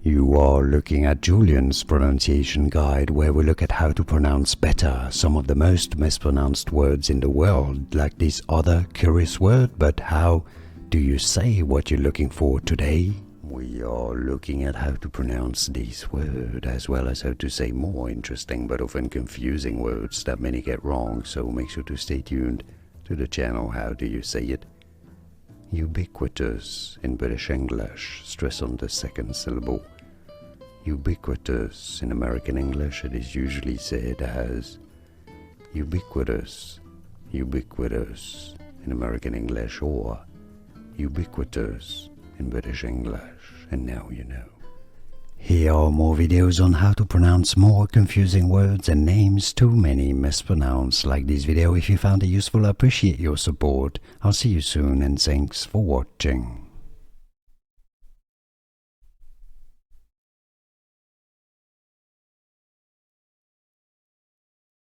You are looking at Julian's pronunciation guide, where we look at how to pronounce better some of the most mispronounced words in the world, like this other curious word. But how do you say what you're looking for today? We are looking at how to pronounce this word, as well as how to say more interesting but often confusing words that many get wrong, so make sure to stay tuned to the channel. How do you say it? Ubiquitous in British English, stress on the second syllable. Ubiquitous in American English, it is usually said as ubiquitous, ubiquitous in American English, or ubiquitous in British English. And now you know. Here are more videos on how to pronounce more confusing words and names too many mispronounced. Like this video if you found it useful. I appreciate your support. I'll see you soon, and thanks for watching.